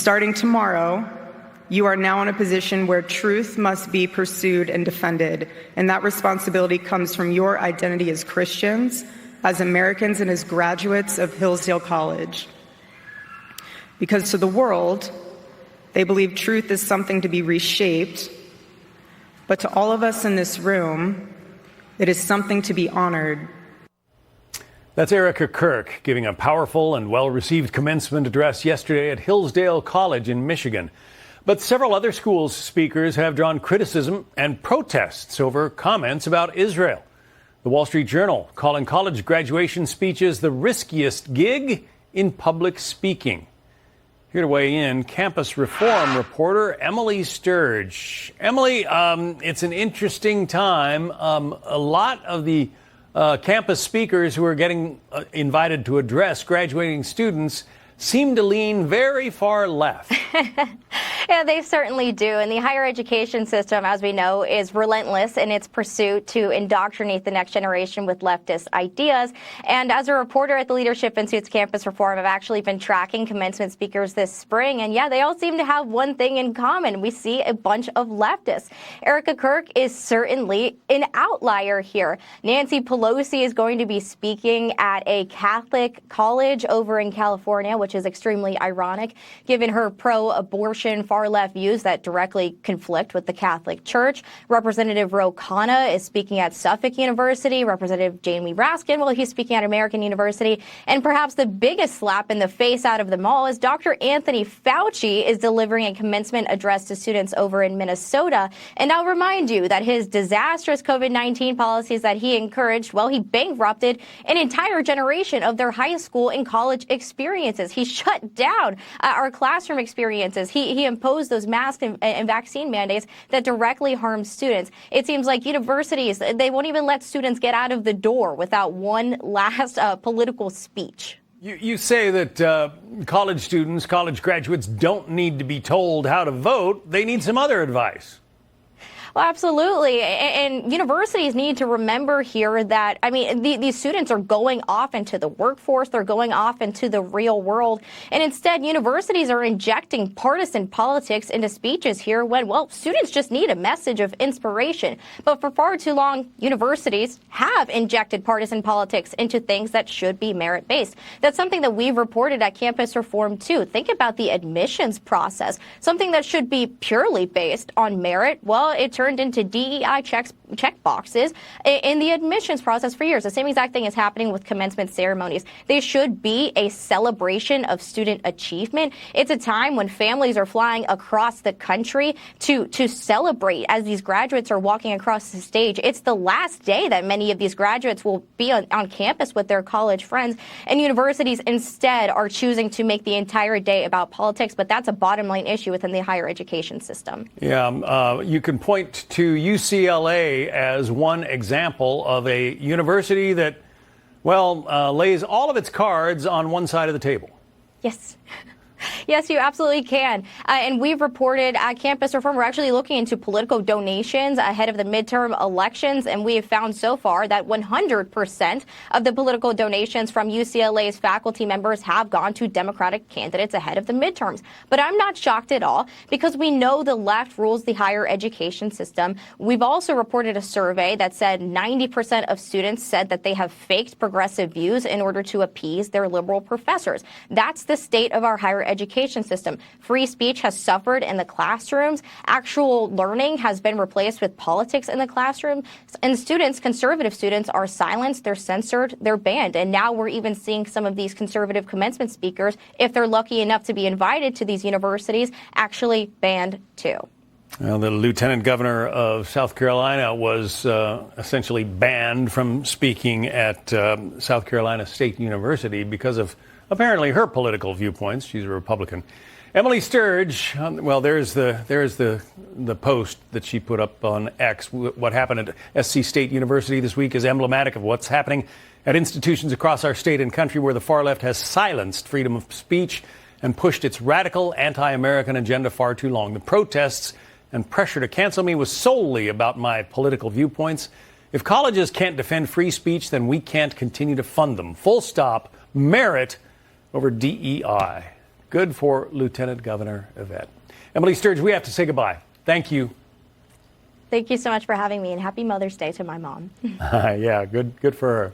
starting tomorrow, you are now in a position where truth must be pursued and defended, and that responsibility comes from your identity as Christians, as Americans, and as graduates of Hillsdale College. Because to the world, they believe truth is something to be reshaped, but to all of us in this room, it is something to be honored. That's Erica Kirk giving a powerful and well-received commencement address yesterday at Hillsdale College in Michigan. But several other schools' speakers have drawn criticism and protests over comments about Israel. The Wall Street Journal calling college graduation speeches the riskiest gig in public speaking. Here to weigh in, campus reform reporter Emily Sturge. Emily, it's an interesting time. A lot of the campus speakers who are getting invited to address graduating students seem to lean very far left. Yeah, they certainly do. And the higher education system, as we know, is relentless in its pursuit to indoctrinate the next generation with leftist ideas. And as a reporter at the Leadership Institute's Campus Reform, I've actually been tracking commencement speakers this spring. And yeah, they all seem to have one thing in common. We see a bunch of leftists. Erica Kirk is certainly an outlier here. Nancy Pelosi is going to be speaking at a Catholic college over in California, which is extremely ironic, given her pro-abortion far-left views that directly conflict with the Catholic Church. Representative Ro Khanna is speaking at Suffolk University. Representative Jamie Raskin, well, he's speaking at American University. And perhaps the biggest slap in the face out of them all is Dr. Anthony Fauci is delivering a commencement address to students over in Minnesota. And I'll remind you that his disastrous COVID-19 policies that he encouraged, well, he bankrupted an entire generation of their high school and college experiences. He shut down our classroom experiences. He imposed those mask and vaccine mandates that directly harm students. It seems like universities, they won't even let students get out of the door without one last political speech. You say that college students, college graduates don't need to be told how to vote. They need some other advice. Well, absolutely. And universities need to remember here that, I mean, these students are going off into the workforce. They're going off into the real world. And instead, universities are injecting partisan politics into speeches here when, well, students just need a message of inspiration. But for far too long, universities have injected partisan politics into things that should be merit-based. That's something that we've reported at Campus Reform, too. Think about the admissions process, something that should be purely based on merit. Well, it turned into DEI check boxes in the admissions process for years. The same exact thing is happening with commencement ceremonies. They should be a celebration of student achievement. It's a time when families are flying across the country to celebrate as these graduates are walking across the stage. It's the last day that many of these graduates will be on campus with their college friends, and universities instead are choosing to make the entire day about politics, but that's a bottom line issue within the higher education system. Yeah, you can point to UCLA as one example of a university that, well, lays all of its cards on one side of the table. Yes. Yes, you absolutely can. And we've reported at Campus Reform, we're actually looking into political donations ahead of the midterm elections. And we have found so far that 100% of the political donations from UCLA's faculty members have gone to Democratic candidates ahead of the midterms. But I'm not shocked at all because we know the left rules the higher education system. We've also reported a survey that said 90% of students said that they have faked progressive views in order to appease their liberal professors. That's the state of our higher education system. Free speech has suffered in the classrooms. Actual learning has been replaced with politics in the classroom. And students, conservative students, are silenced, they're censored, they're banned. And now we're even seeing some of these conservative commencement speakers, if they're lucky enough to be invited to these universities, actually banned too. Well, the lieutenant governor of South Carolina was essentially banned from speaking at South Carolina State University because of apparently her political viewpoints. She's a Republican. Emily Sturge, well, there's the post that she put up on X. What happened at SC State University this week is emblematic of what's happening at institutions across our state and country where the far left has silenced freedom of speech and pushed its radical anti-American agenda far too long. The protests and pressure to cancel me was solely about my political viewpoints. If colleges can't defend free speech, then we can't continue to fund them. Full stop. Merit over DEI. Good for Lieutenant Governor Yvette. Emily Sturge, we have to say goodbye. Thank you. Thank you so much for having me, and happy Mother's Day to my mom. Yeah, good for her.